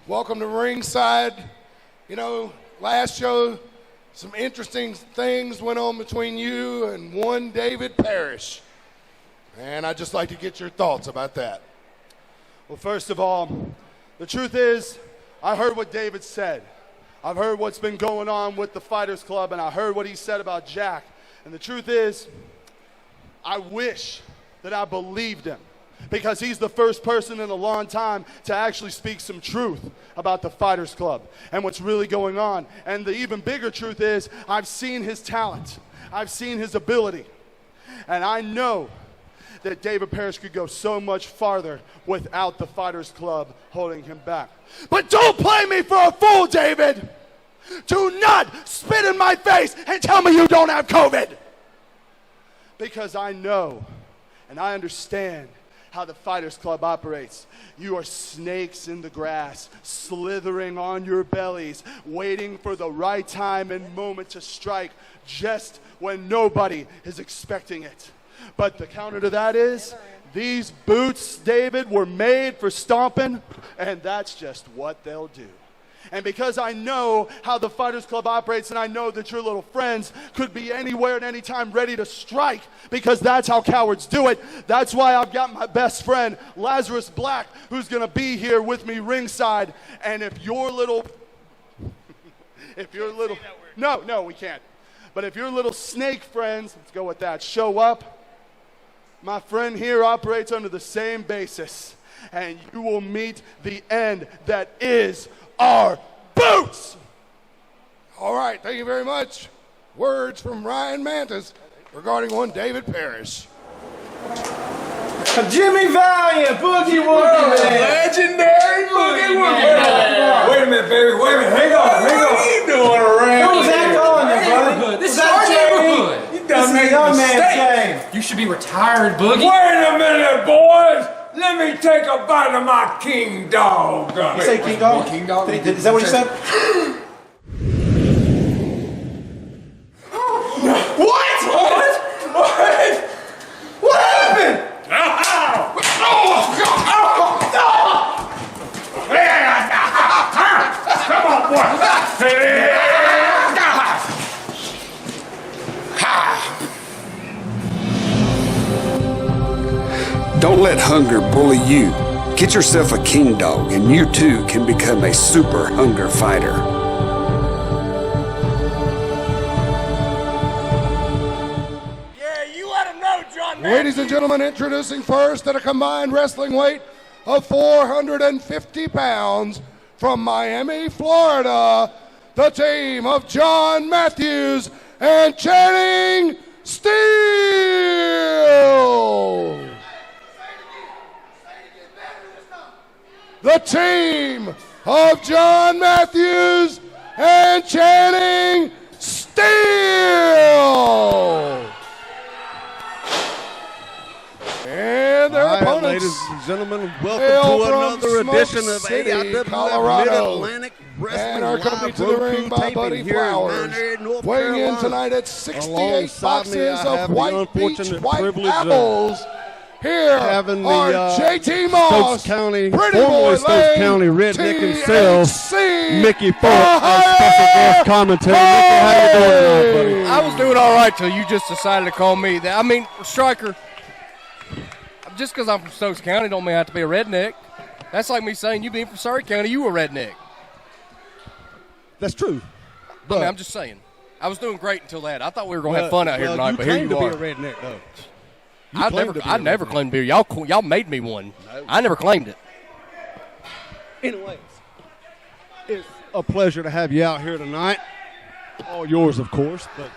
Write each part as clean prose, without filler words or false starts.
Welcome to Ringside. You know, last show, some interesting things went on between you and one David Parrish. And I'd just like to get your thoughts about that. Well, first of all, the truth is, I heard what David said. I've heard what's been going on with the Fighters Club, and I heard what he said about Jack. And the truth is, I wish that I believed him, because he's the first person in a long time to actually speak some truth about the Fighters Club and what's really going on. And the even bigger truth is, I've seen his talent. I've seen his ability. And I know that David Parrish could go so much farther without the Fighters Club holding him back. But don't play me for a fool, David! Do not spit in my face and tell me you don't have COVID! Because I know and I understand how the Fighters Club operates. You are snakes in the grass, slithering on your bellies, waiting for the right time and moment to strike just when nobody is expecting it. But the counter to that is, these boots, David, were made for stomping, and that's just what they'll do. And because I know how the Fighters Club operates, and I know that your little friends could be anywhere at any time ready to strike, because that's how cowards do it, that's why I've got my best friend, Lazarus Black, who's going to be here with me ringside. And if your little... No, we can't. But if your little snake friends, let's go with that, show up, my friend here operates under the same basis, and you will meet the end that is our boots! All right, thank you very much. Words from Ryan Mantis regarding one David Parrish. Jimmy Valiant, Boogie Woogie Man. Legendary Boogie Woogie Man. Wait a minute, baby. Wait a minute. Hang on. What are you doing around What was that calling you, buddy? This is our neighborhood. You done made a mistake. Game. You should be retired, Boogie. Wait a minute, boys! Let me take a bite of my king dog. You say King Dog? King Dog? Is that what you said? What happened? Come on, boy! Don't let hunger bully you. Get yourself a king dog, and you too can become a super hunger fighter. Yeah, you let him know, John. Ladies and gentlemen, introducing first at a combined wrestling weight of 450 pounds from Miami, Florida, the team of John Matthews and Channing Steele. The team of John Matthews and Channing Steele. And their opponents, ladies and gentlemen, hail welcome to from another Smoke edition of City, AIW Colorado. Mid-Atlantic Wrestling And are accompanied Live to the ring by taping Buddy here in Flowers. Mount Airy, North Weighing in Carolina. tonight at 68 Alongside me, I boxes have of the White Beach unfortunate White privilege of Apples. Here having the are JT Moss, Stokes County, Pretty formerly Boy Stokes Lane, County Redneck himself, THC, Mickey Ford, as special guest commentator. Mickey, how you doing tonight, buddy? I was doing all right till you just decided to call me that. I mean, Striker, just because I'm from Stokes County don't mean I have to be a redneck. That's like me saying you being from Surrey County, you a redneck. That's true. I mean, I'm just saying. I was doing great until that. I thought we were going to have fun out here tonight, you but here claim you to are. be a redneck, though. I never claimed to be. Y'all made me one. No. I never claimed it. Anyways, it's a pleasure to have you out here tonight. All yours, of course. But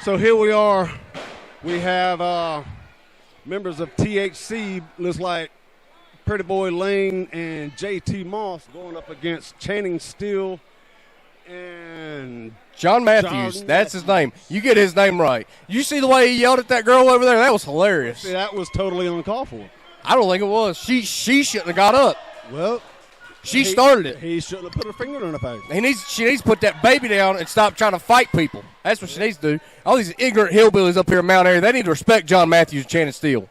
so here we are. We have members of THC, looks like Pretty Boy Lane and JT Moss going up against Channing Steele and John Matthews. That's his name. You get his name right. You see the way he yelled at that girl over there? That was hilarious. See, that was totally uncalled for. I don't think it was. She shouldn't have got up. Well, she started it. He shouldn't have put her finger in her face. She needs to put that baby down and stop trying to fight people. That's what she needs to do. All these ignorant hillbillies up here in Mount Airy, they need to respect John Matthews and Channing Steele.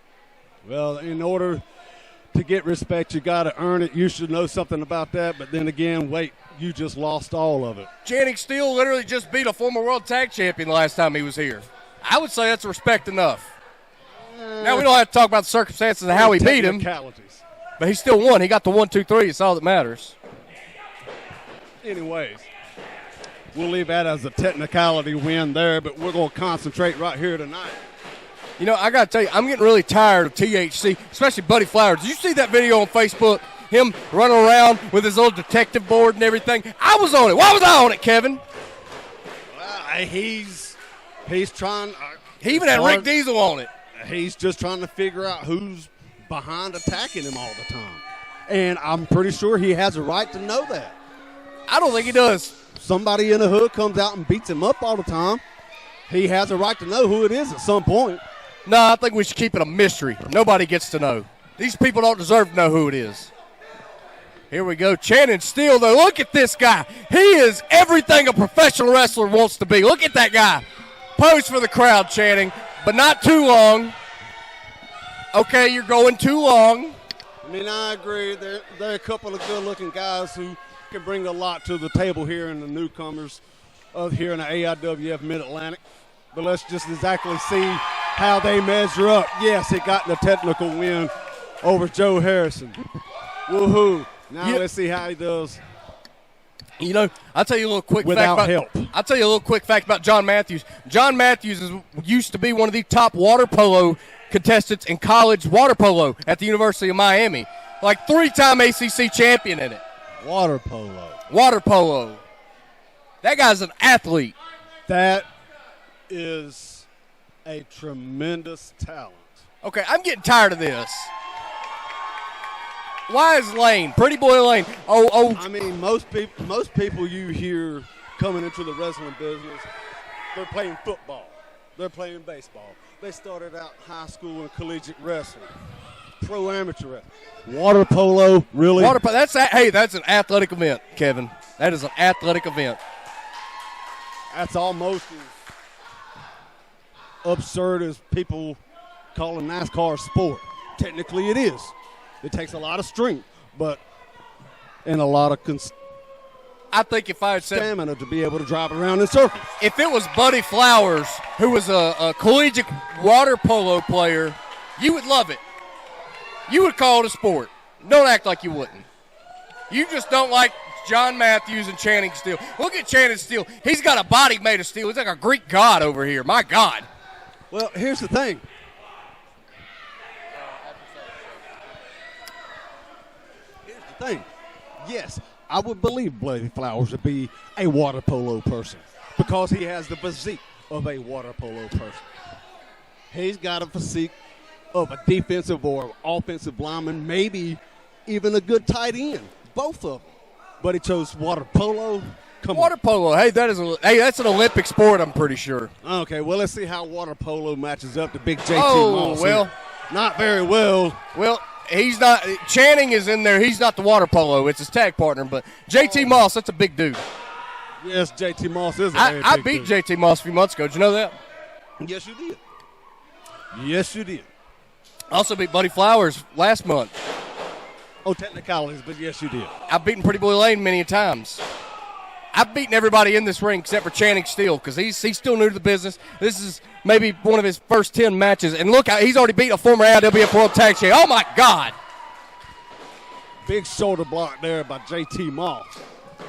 Well, in order to get respect, you got to earn it. You should know something about that. But then again, wait, you just lost all of it. Channing Steele literally just beat a former world tag champion the last time he was here. I would say that's respect enough. Now, we don't have to talk about the circumstances of how he beat him, but he still won. He got the 1, 2, 3. It's all that matters. Anyways, we'll leave that as a technicality win there, but we're going to concentrate right here tonight. You know, I got to tell you, I'm getting really tired of THC, especially Buddy Flowers. Did you see that video on Facebook? Him running around with his little detective board and everything. I was on it. Why was I on it, Kevin? Well, he's trying. He even had Rick Diesel on it. He's just trying to figure out who's behind attacking him all the time. And I'm pretty sure he has a right to know that. I don't think he does. Somebody in the hood comes out and beats him up all the time. He has a right to know who it is at some point. No, I think we should keep it a mystery. Nobody gets to know. These people don't deserve to know who it is. Here we go. Channing Steele, though. Look at this guy. He is everything a professional wrestler wants to be. Look at that guy. Pose for the crowd, Channing, but not too long. Okay, you're going too long. I mean, I agree. There are a couple of good-looking guys who can bring a lot to the table here in the newcomers here in the AIWF Mid-Atlantic. But let's just exactly see how they measure up. Yes, he got the technical win over Joe Harrison. Woohoo. Now let's see how he does. You know, I'll tell you a little quick without fact help. I'll tell you a little quick fact about John Matthews. John Matthews used to be one of the top water polo contestants in college water polo at the University of Miami. Like 3-time ACC champion in it. Water polo. Water polo. That guy's an athlete. That is a tremendous talent. Okay, I'm getting tired of this. Why is Lane, Pretty Boy Lane? I mean, most people you hear coming into the wrestling business, they're playing football, they're playing baseball. They started out high school and collegiate wrestling, pro amateur wrestling. Water polo, really? Water polo. That's an athletic event, Kevin. That is an athletic event. That's almost as absurd as people calling NASCAR a sport. Technically, it is. It takes a lot of strength, and a lot of I think if I had said stamina to be able to drive around in circles. If it was Buddy Flowers, who was a collegiate water polo player, you would love it. You would call it a sport. Don't act like you wouldn't. You just don't like John Matthews and Channing Steele. Look at Channing Steele. He's got a body made of steel. He's like a Greek god over here. My God. Well, here's the thing. Yes, I would believe Buddy Flowers to be a water polo person because he has the physique of a water polo person. He's got a physique of a defensive or offensive lineman, maybe even a good tight end, both of them. But he chose water polo. Water polo. Hey, that's an Olympic sport, I'm pretty sure. Okay, well, let's see how water polo matches up to Big JT Moss. Well, not very well. Well, he's not. Channing is in there. He's not the water polo. It's his tag partner. But JT Moss, that's a big dude. Yes, JT Moss is a very I big beat dude. JT Moss a few months ago. Did you know that? Yes, you did. Yes, you did. I also beat Buddy Flowers last month. Oh, technicalities, but yes, you did. I've beaten Pretty Boy Lane many times. I've beaten everybody in this ring except for Channing Steele because he's still new to the business. This is maybe one of his first 10 matches. And look, he's already beat a former AIWF World Tag Champion. Oh, my God. Big shoulder block there by JT Moss.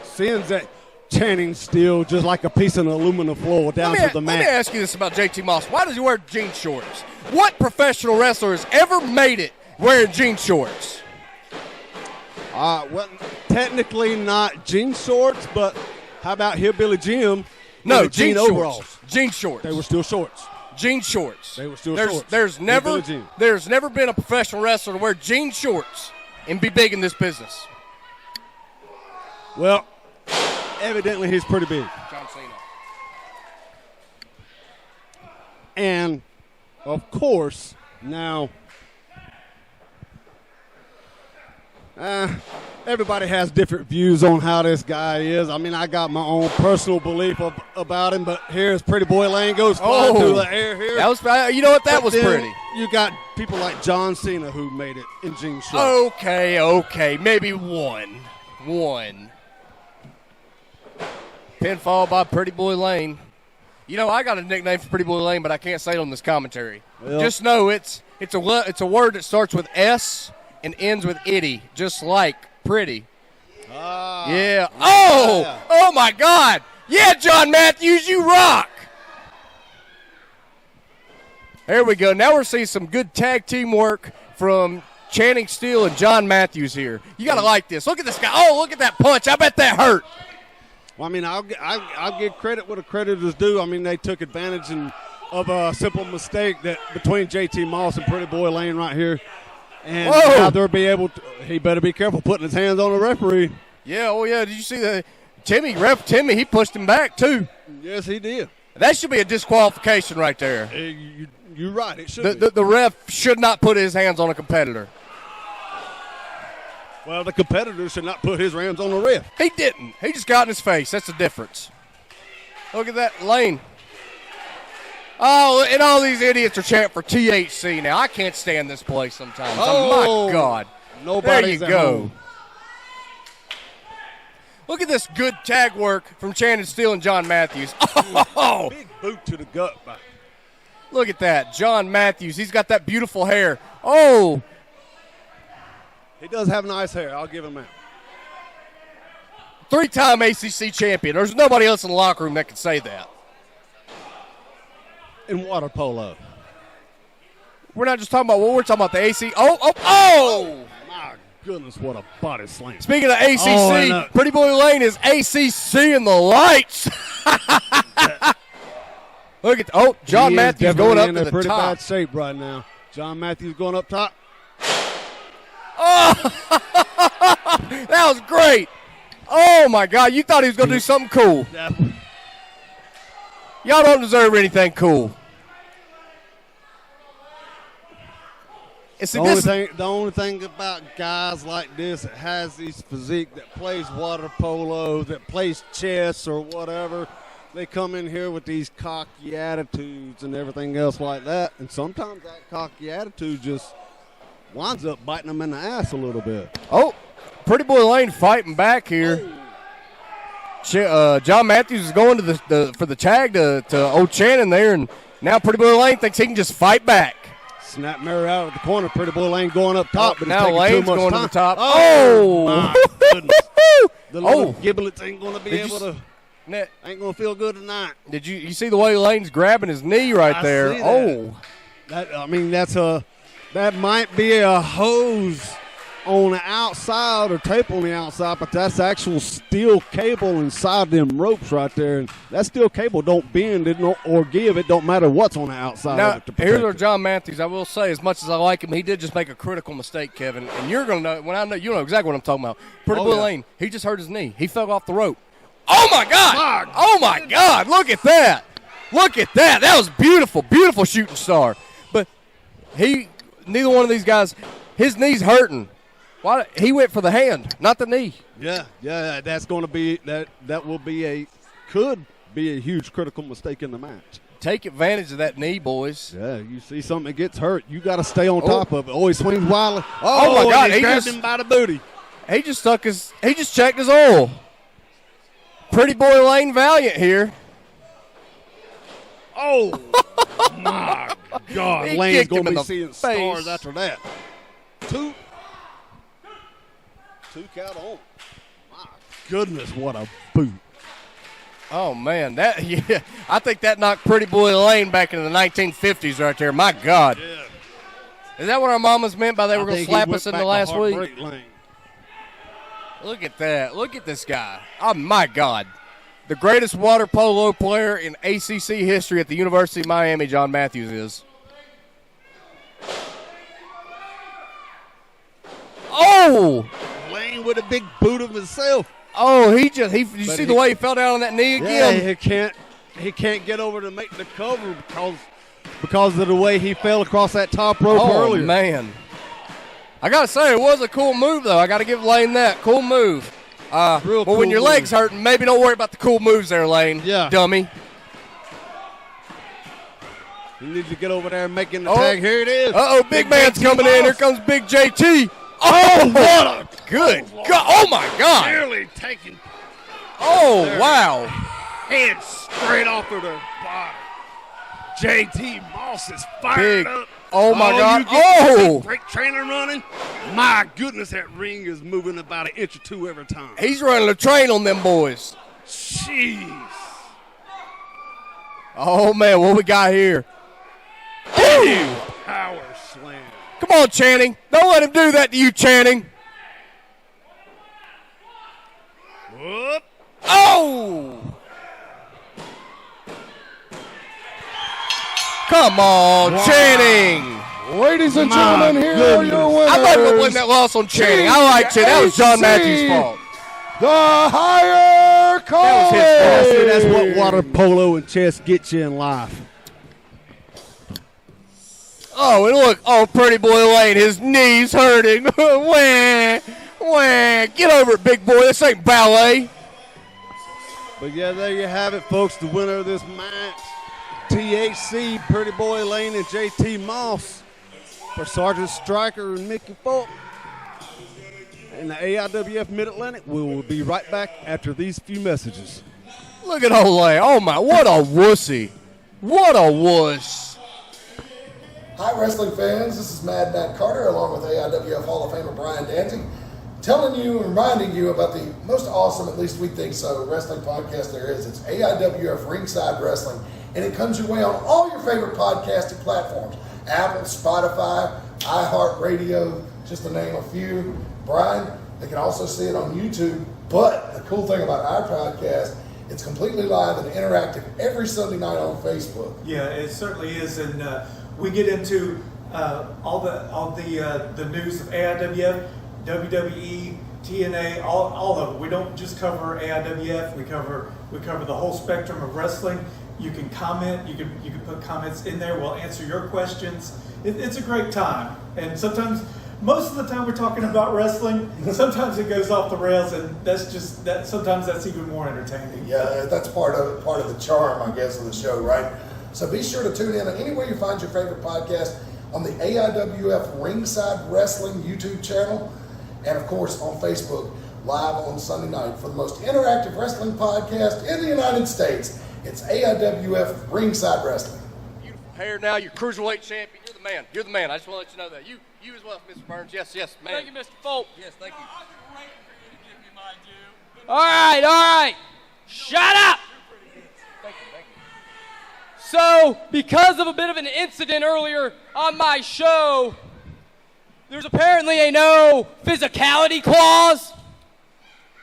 Sends that Channing Steele just like a piece of aluminum floor down to the mat. Let me ask you this about JT Moss. Why does he wear jean shorts? What professional wrestler has ever made it wearing jean shorts? Well, technically not jean shorts, but how about Hillbilly Jim? No, jean shorts. overalls. Jean shorts. They were still shorts. Jean shorts. They were still shorts. There's never been a professional wrestler to wear jean shorts and be big in this business. Well, evidently he's pretty big. John Cena. And, of course, now everybody has different views on how this guy is. I mean, I got my own personal belief about him, but here's Pretty Boy Lane goes flying through the air here. That was, you know what, that was pretty. You got people like John Cena who made it in Gene Shaw. Okay, maybe one. Pinfall by Pretty Boy Lane. You know, I got a nickname for Pretty Boy Lane, but I can't say it on this commentary. Well, just know it's a word that starts with S and ends with itty, just like pretty. Yeah. Oh my God. Yeah, John Matthews, you rock. There we go. Now we're seeing some good tag team work from Channing Steele and John Matthews here. You got to like this. Look at this guy. Oh, look at that punch. I bet that hurt. Well, I mean, I'll give credit where the credit is due. I mean, they took advantage of a simple mistake that between JT Moss and Pretty Boy Lane right here. And now they'll be able to, he better be careful putting his hands on the referee. Yeah, Did you see the Ref Timmy, he pushed him back too. Yes, he did. That should be a disqualification right there. You're right, it should be. The ref should not put his hands on a competitor. Well, the competitor should not put his hands on the ref. He didn't. He just got in his face. That's the difference. Look at that Lane. Oh, and all these idiots are chanting for THC now. I can't stand this place sometimes. Oh, my God. Nobody's there you go. Home. Look at this good tag work from Channing Steele and John Matthews. Oh, big boot to the gut. Look at that. John Matthews. He's got that beautiful hair. Oh. He does have nice hair. I'll give him that. 3-time ACC champion. There's nobody else in the locker room that can say that. In water polo. We're not just talking about what we're talking about, the AC. Oh! My goodness, what a body slam. Speaking of ACC, Pretty Boy Lane is ACC in the lights. Look at John Matthews going up to the top. Pretty bad shape right now. John Matthews going up top. Oh, that was great. Oh, my God. You thought he was going to do something cool. Y'all don't deserve anything cool. The only thing about guys like this that has these physique, that plays water polo, that plays chess or whatever, they come in here with these cocky attitudes and everything else like that. And sometimes that cocky attitude just winds up biting them in the ass a little bit. Oh, Pretty Boy Lane fighting back here. John Matthews is going to for the tag to old Channing there, and now Pretty Boy Lane thinks he can just fight back. Snap Mary out of the corner. Pretty Boy Lane going up top, but now it's Lane's too much going time. to the top. Oh my goodness! The little giblets ain't going to be able to. Ain't going to feel good tonight. Did you see the way Lane's grabbing his knee right there? See that. That might be a hose on the outside or tape on the outside, but that's actual steel cable inside them ropes right there. And that steel cable don't bend or give. It don't matter what's on the outside of it. Here's our John Matthews. I will say, as much as I like him, he did just make a critical mistake, Kevin. And you're going to know, you know exactly what I'm talking about. Pretty Boy Lane, he just hurt his knee. He fell off the rope. Oh, my God. Oh, my God. Look at that. Look at that. That was beautiful, beautiful shooting star. But neither one of these guys, his knee's hurting. Why he went for the hand, not the knee. Yeah, that's going to be could be a huge critical mistake in the match. Take advantage of that knee, boys. Yeah, you see something that gets hurt, you got to stay on top of it. Oh, he swings wildly. Oh my God, he grabbed him by the booty. He just checked his oil. Pretty Boy Lane Valiant here. Oh my God, Lane's going to be seeing stars after that. Two count on. My goodness, what a boot. Oh, man. I think that knocked Pretty Boy Lane back in the 1950s right there. My God. Yeah. Is that what our mamas meant by they were going to slap us in the last week? Lane. Look at that. Look at this guy. Oh, my God. The greatest water polo player in ACC history at the University of Miami, John Matthews is. Oh! Lane with a big boot of himself. Oh, did you see the way he fell down on that knee again? Yeah, he can't get over to make the cover because of the way he fell across that top rope earlier. Oh, man. I got to say, it was a cool move, though. I got to give Lane that. Cool move. But cool when your move. leg's hurting, maybe don't worry about the cool moves there, Lane. Yeah. Dummy. You need to get over there and make the tag. Here it is. Big man's coming in. Here comes Big JT. Oh, what a good God. Oh, my God. Nearly taking Oh, wow. head straight off of their body. JT Moss is fired Big. up. Oh, my God. You get Oh. great trainer running. My goodness, that ring is moving about an inch or two every time. He's running a train on them boys. Jeez. Oh, man, what we got here? Ooh. Power slam. Come on, Channing. Don't let him do that to you, Channing. Whoop. Oh! Come on, Channing. Ladies and gentlemen, here are your winners. I'm not going to blame that loss on Channing. I like Channing. That was John Matthews' fault. The higher That was his fault. See, that's what water polo and chess get you in life. Oh, and look. Oh, pretty boy Lane. His knees hurting. Wah, wah. Get over it, big boy. This ain't ballet. But yeah, there you have it, folks. The winner of this match, THC, Pretty Boy Lane, and JT Moss for Sergeant Stryker and Mickey Falk. And the AIWF Mid-Atlantic. We will be right back after these few messages. Look at old Lane. Oh, my. What a wussy. What a wuss. Hi, wrestling fans. This is Mad Matt Carter, along with AIWF Hall of Famer Brian Danzig, telling you and reminding you about the most awesome, at least we think so, wrestling podcast there is. It's AIWF Ringside Wrestling, and it comes your way on all your favorite podcasting platforms. Apple, Spotify, iHeartRadio, just to name a few. Brian, they can also see it on YouTube, but the cool thing about our podcast, it's completely live and interactive every Sunday night on Facebook. Yeah, it certainly is, and we get into all the news of AIWF, WWE, TNA, all of it. We don't just cover AIWF. We cover the whole spectrum of wrestling. You can comment. You can put comments in there. We'll answer your questions. It's a great time, and sometimes. Most of the time we're talking about wrestling. Sometimes it goes off the rails, and that's just that. Sometimes that's even more entertaining. Yeah, that's part of the charm, I guess, of the show, right? So be sure to tune in anywhere you find your favorite podcast on the AIWF Ringside Wrestling YouTube channel, and of course on Facebook live on Sunday night for the most interactive wrestling podcast in the United States. It's AIWF Ringside Wrestling. Beautiful hair now. You're cruiserweight champion. You're the man. You're the man. I just want to let you know that. You as well, Mr. Burns. Yes, man. Thank you, Mr. Folk. Yes, thank you. All right. Shut up. Thank you. So, because of a bit of an incident earlier on my show, there's apparently a no physicality clause.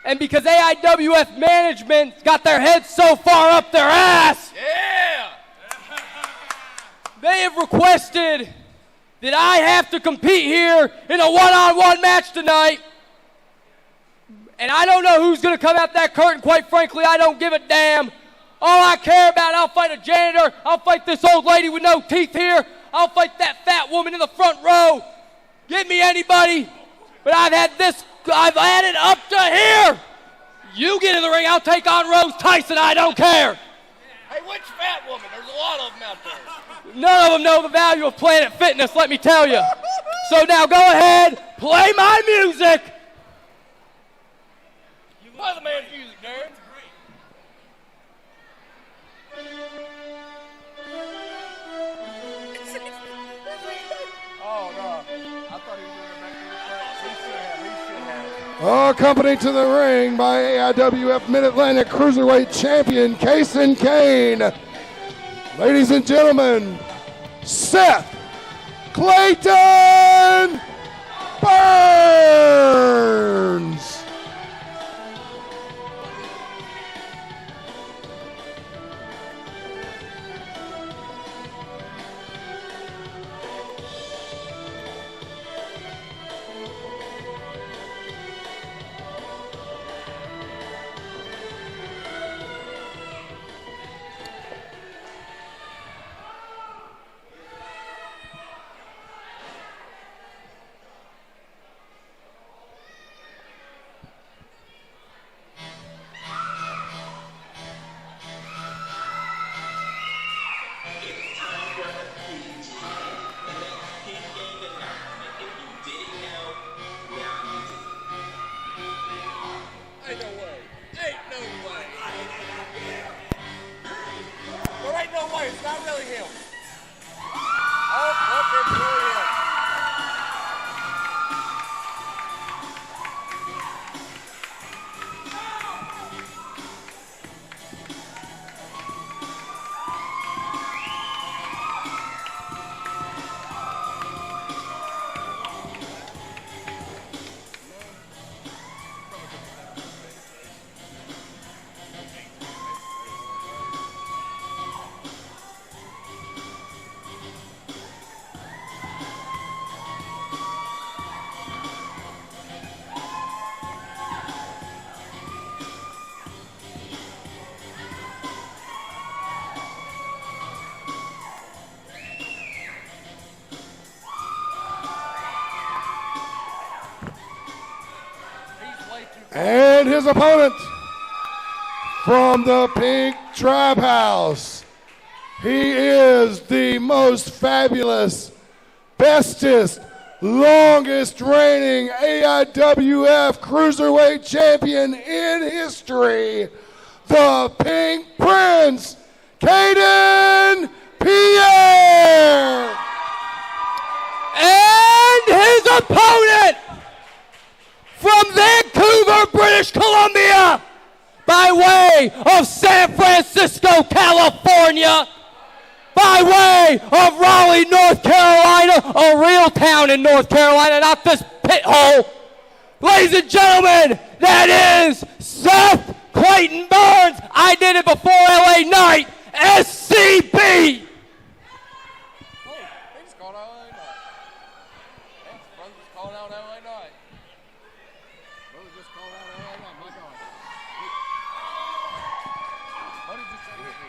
And because AIWF management got their heads so far up their ass, Yeah. they have requested that I have to compete here in a one-on-one match tonight. And I don't know who's going to come out that curtain. Quite frankly, I don't give a damn. All I care about, I'll fight a janitor. I'll fight this old lady with no teeth here. I'll fight that fat woman in the front row. Give me anybody. But I've had it up to here. You get in the ring, I'll take on Rose Tyson. I don't care. Hey, which fat woman? There's a lot of them out there. None of them know the value of Planet Fitness, let me tell you. So now go ahead, play my music. You play the man's music, Darren. Oh, no. I thought he was going to back to the front. He should have. Accompanied to the ring by AIWF Mid-Atlantic Cruiserweight Champion Kason Kane. Ladies and gentlemen, Seth Clayton Burns. And his opponent from the Pink Trap House. He is the most fabulous, bestest, longest reigning AIWF Cruiserweight Champion in history, the Pink Prince, Caden Pierre. And his opponent from Vancouver, British Columbia, by way of San Francisco, California, by way of Raleigh, North Carolina, a real town in North Carolina, not this pit hole. Ladies and gentlemen, that is Seth Clayton Burns. I did it before LA Knight, SCB.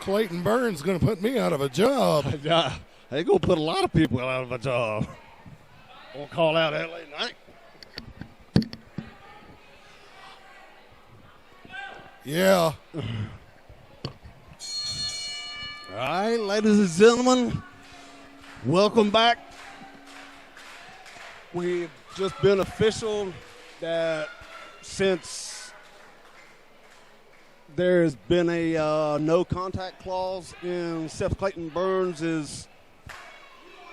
Clayton Burns going to put me out of a job. They're going to put a lot of people out of a job. We'll call out LA Knight. Yeah. All right, ladies and gentlemen, welcome back. We've just been official that since there's been a no contact clause in Seth Clayton Burns'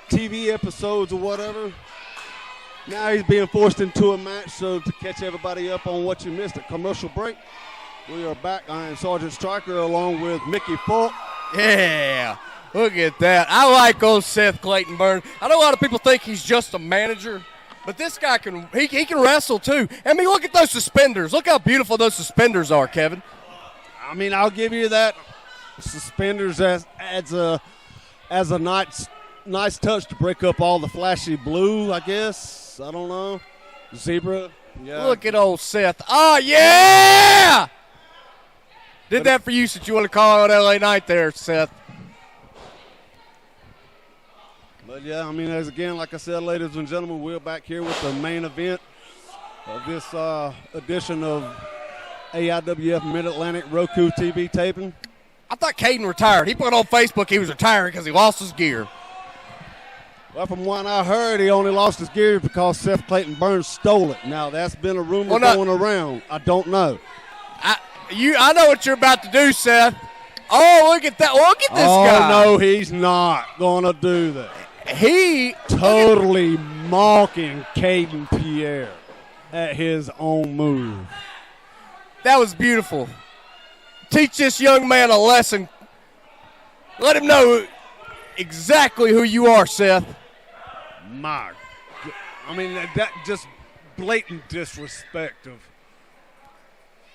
TV episodes or whatever. Now he's being forced into a match, so to catch everybody up on what you missed at commercial break, we are back. I am Sergeant Stryker along with Mickey Falk. Yeah, look at that. I like old Seth Clayton Burns. I know a lot of people think he's just a manager, but this guy can wrestle too. I mean, look at those suspenders. Look how beautiful those suspenders are, Kevin. I mean, I'll give you that. Suspenders adds a nice touch to break up all the flashy blue, I guess. I don't know. Zebra. Yeah. Look at old Seth. Oh, yeah! Did that for you since you want to call out LA Knight there, Seth. But, yeah, I mean, as again, like I said, ladies and gentlemen, we're back here with the main event of this edition of AIWF Mid-Atlantic Roku TV taping. I thought Caden retired. He put on Facebook he was retiring because he lost his gear. Well, from what I heard, he only lost his gear because Seth Clayton Burns stole it. Now, that's been a rumor going around. I don't know. I know what you're about to do, Seth. Oh, look at that. Look at this guy. Oh, no, he's not going to do that. He totally mocking Caden Pierre at his own move. That was beautiful. Teach this young man a lesson. Let him know exactly who you are, Seth. I mean, that just blatant disrespect of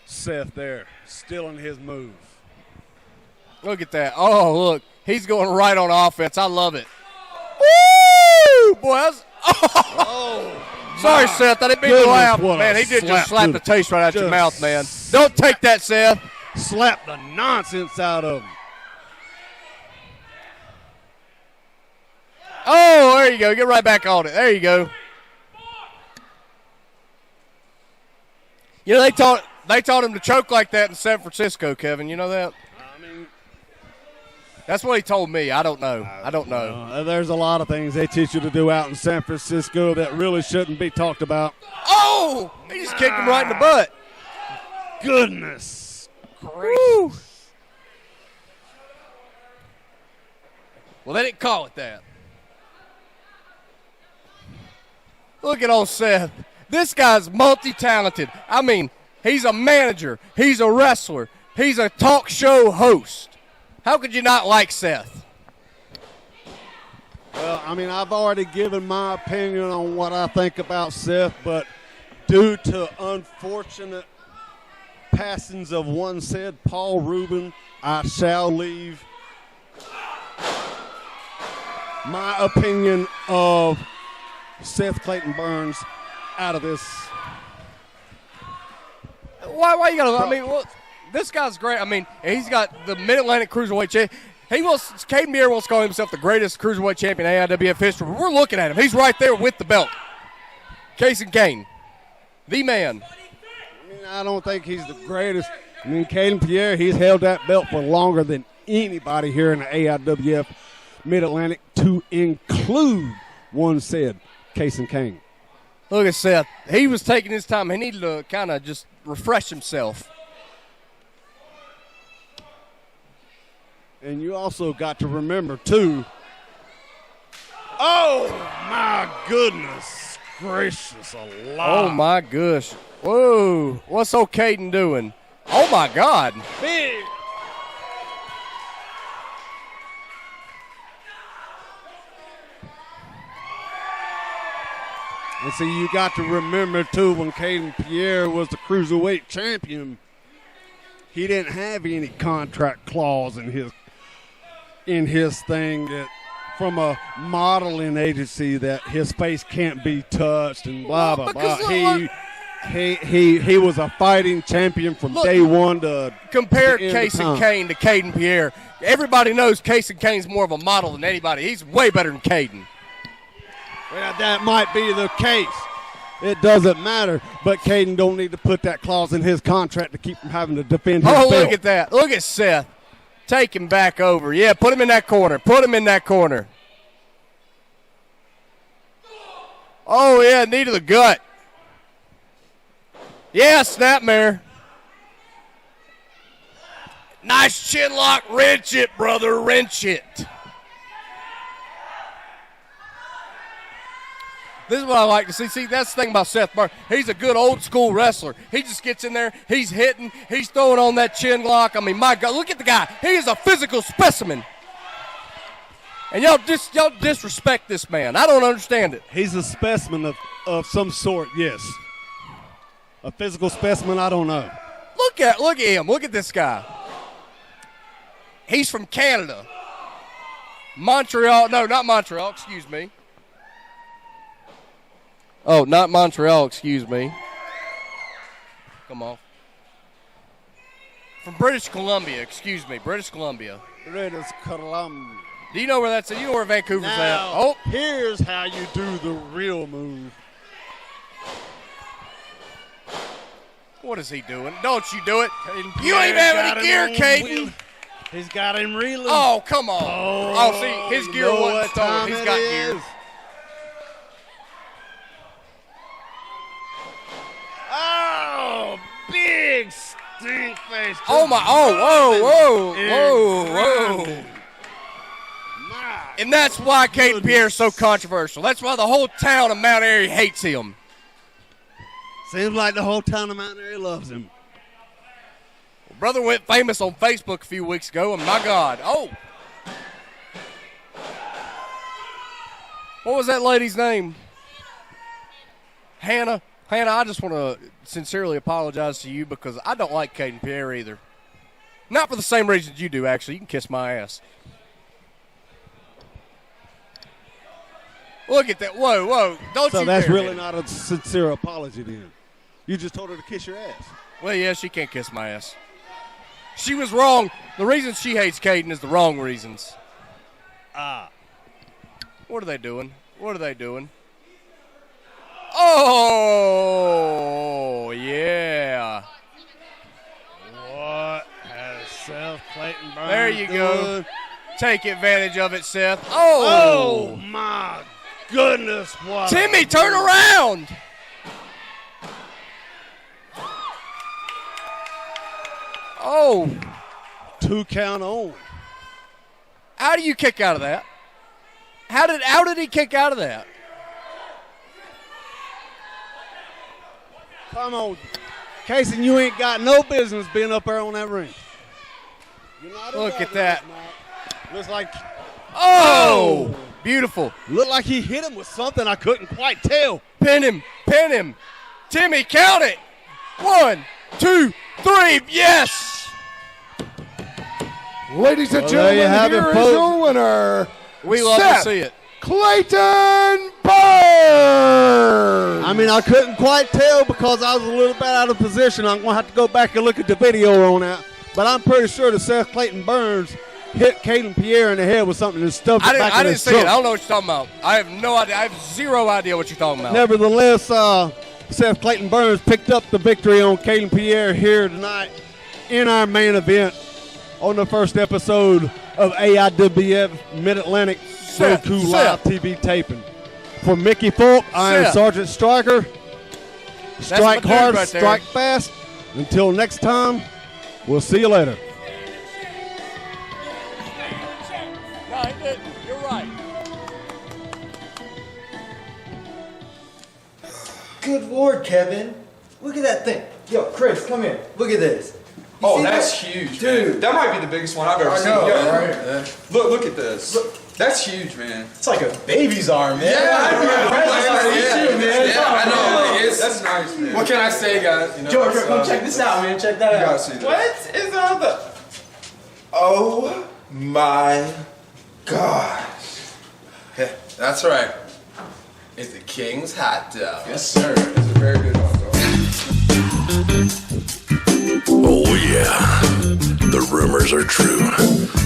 Seth there, stealing his move. Look at that. Oh, look. He's going right on offense. I love it. Woo! Boy, that's... Sorry, Seth. I didn't mean to laugh. Man, he did just slap the taste right out your mouth, man. Don't take that, Seth. Slap the nonsense out of him. Oh, there you go. Get right back on it. There you go. You know, they taught him to choke like that in San Francisco, Kevin. You know that? I mean, that's what he told me. I don't know. There's a lot of things they teach you to do out in San Francisco that really shouldn't be talked about. Oh! He just kicked him right in the butt. Goodness gracious. Well, they didn't call it that. Look at old Seth. This guy's multi-talented. I mean, he's a manager. He's a wrestler. He's a talk show host. How could you not like Seth? Well, I mean, I've already given my opinion on what I think about Seth, but due to unfortunate passings of one said Paul Rubin, I shall leave my opinion of Seth Clayton Burns out of this. Why you gotta? I mean, well, this guy's great. I mean, he's got the Mid-Atlantic Cruiserweight champion. Caden Pierre wants to call himself the greatest Cruiserweight champion in AIWF history. We're looking at him. He's right there with the belt. Casey Kane, the man. I mean, I don't think he's the greatest. I mean, Caden Pierre, he's held that belt for longer than anybody here in the AIWF Mid-Atlantic, to include one said Kasey Kahne. Look at Seth. He was taking his time. He needed to kind of just refresh himself. And you also got to remember, too, oh, my goodness gracious alive. Oh, my gosh. Whoa. What's old Caden doing? Oh, my God. Big. And see, you got to remember, too, when Caden Pierre was the Cruiserweight champion, he didn't have any contract clause in his thing that from a modeling agency that his face can't be touched and blah, blah, blah. He was a fighting champion from day one to compare the end Kasey of time. Kahne to Caden Pierre. Everybody knows Kasey Kane's more of a model than anybody. He's way better than Caden. Well, that might be the case. It doesn't matter, but Caden don't need to put that clause in his contract to keep him having to defend his belt. Look at that. Look at Seth. Take him back over. Yeah, put him in that corner. Put him in that corner. Oh, yeah, knee to the gut. Yeah, snapmare. Nice chin lock. Wrench it, brother. Wrench it. This is what I like to see. See, that's the thing about Seth Burns. He's a good old-school wrestler. He just gets in there. He's hitting. He's throwing on that chin lock. I mean, my God, look at the guy. He is a physical specimen. And y'all disrespect this man. I don't understand it. He's a specimen of some sort, yes. A physical specimen, I don't know. Look at him. Look at this guy. He's from Canada. Montreal. No, not Montreal. Excuse me. Oh, not Montreal. Excuse me. Come on. From British Columbia. Excuse me. British Columbia. British Columbia. Do you know where that's at? You know where Vancouver's at? Now, Oh, here's how you do the real move. what is he doing? Don't you do it. Caden You ain't Pierre have any gear, got him on Caden. wheel. He's got him reeling. Oh, come on. Oh, see, his gear you know wasn't what stolen. time He's it got gear. is. Oh, big stink face. Oh, my. Oh, whoa. And that's why Caden Pierre's so controversial. That's why the whole town of Mount Airy hates him. Seems like the whole town of Mount Airy loves him. Brother went famous on Facebook a few weeks ago, and my God. Oh. What was that lady's name? Hannah. Hannah, I just want to sincerely apologize to you because I don't like Caden Pierre either. Not for the same reasons you do, actually. You can kiss my ass. Look at that. Whoa. Don't So you that's dare really hit it. not a sincere apology then. You just told her to kiss your ass. Well, yeah, she can't kiss my ass. She was wrong. The reasons she hates Caden is the wrong reasons. What are they doing? Oh, yeah. What has Seth Clayton Burns There you go. done? Take advantage of it, Seth. Oh, my goodness. What? Timmy, turn around. Oh. 2 count on. How do you kick out of that? How did he kick out of that? Come on. Casey, you ain't got no business being up there on that ring. Look at that. Looks like. Oh! Beautiful. Looked like he hit him with something I couldn't quite tell. Pin him. Timmy, count it. 1, 2, 3. Yes! Ladies and Well, there you gentlemen, have it, here is folks. your winner. We love Seth to see it. Clayton Burns. I mean, I couldn't quite tell because I was a little bit out of position. I'm going to have to go back and look at the video on that. But I'm pretty sure that Seth Clayton Burns hit Caden Pierre in the head with something and stuffed it back I in didn't his see it. I trunk. don't know what you're talking about. I have no idea. I have zero idea what you're talking about. Nevertheless, Seth Clayton Burns picked up the victory on Caden Pierre here tonight in our main event on the first episode of AIWF Mid-Atlantic Roku Live TV taping. For Mickey Fulk, I am Sergeant Striker. Strike hard, right strike fast. Until next time, we'll see you later. No, he didn't. You're right. Good Lord, Kevin. Look at that thing. Yo, Chris, come here. Look at this. Oh, that's huge, dude. Man. That might be the biggest one I've ever seen. Right? Look at this. Look. That's huge, man. It's like a baby's arm, man. Yeah, I know. That's nice, man. What can I say, guys? You know, George, come check this out, man. Check that out. You gotta see this. What is all the... Oh, my gosh. That's right. It's the King's hot dog. Yes, sir. It's a very good hot dog. Oh, yeah. The rumors are true.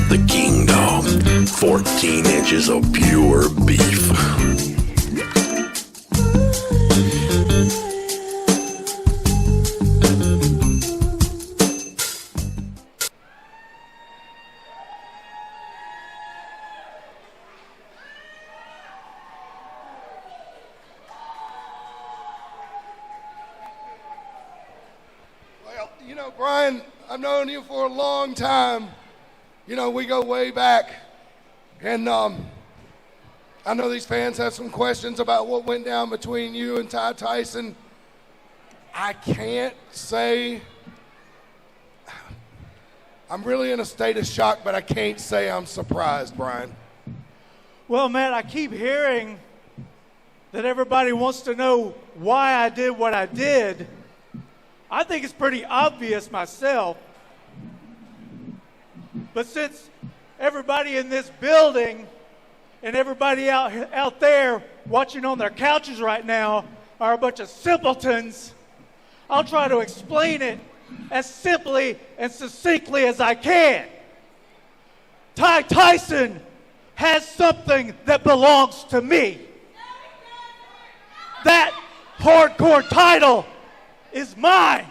The King Dog, 14 inches of pure beef. Well, you know, Brian, I've known you for a long time. You know, we go way back. And I know these fans have some questions about what went down between you and Ty Tyson. I can't say. I'm really in a state of shock, but I can't say I'm surprised, Brian. Well, Matt, I keep hearing that everybody wants to know why I did what I did. I think it's pretty obvious myself. But since everybody in this building and everybody out there watching on their couches right now are a bunch of simpletons, I'll try to explain it as simply and succinctly as I can. Ty Tyson has something that belongs to me. That hardcore title is mine.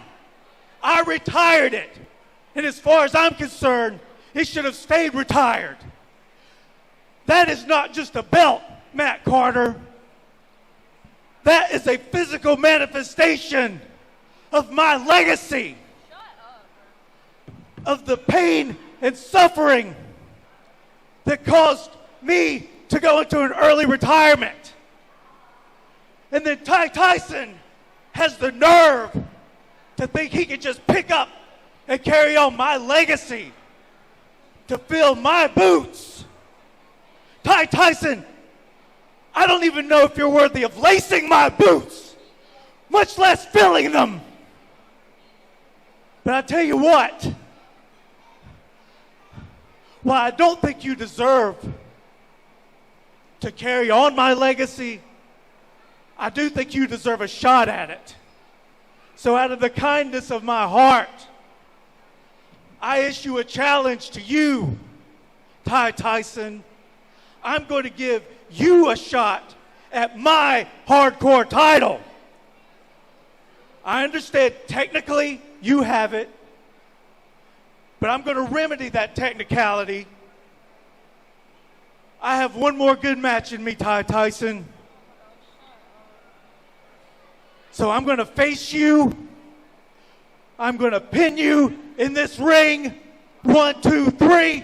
I retired it. And as far as I'm concerned, it should have stayed retired. That is not just a belt, Matt Carter. That is a physical manifestation of my legacy. Of the pain and suffering that caused me to go into an early retirement. And then Ty Tyson has the nerve to think he can just pick up and carry on my legacy to fill my boots. Ty Tyson, I don't even know if you're worthy of lacing my boots, much less filling them. But I tell you what, while I don't think you deserve to carry on my legacy, I do think you deserve a shot at it. So out of the kindness of my heart, I issue a challenge to you, Ty Tyson. I'm going to give you a shot at my hardcore title. I understand technically you have it, but I'm going to remedy that technicality. I have one more good match in me, Ty Tyson. So I'm going to face you. I'm going to pin you in this ring. 1, 2, 3.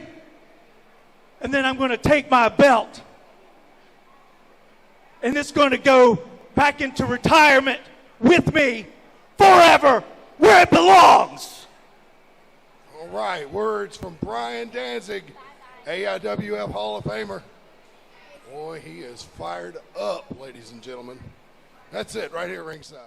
And then I'm going to take my belt. And it's going to go back into retirement with me forever where it belongs. All right, words from Brian Danzig, AIWF Hall of Famer. Boy, he is fired up, ladies and gentlemen. That's it right here ringside.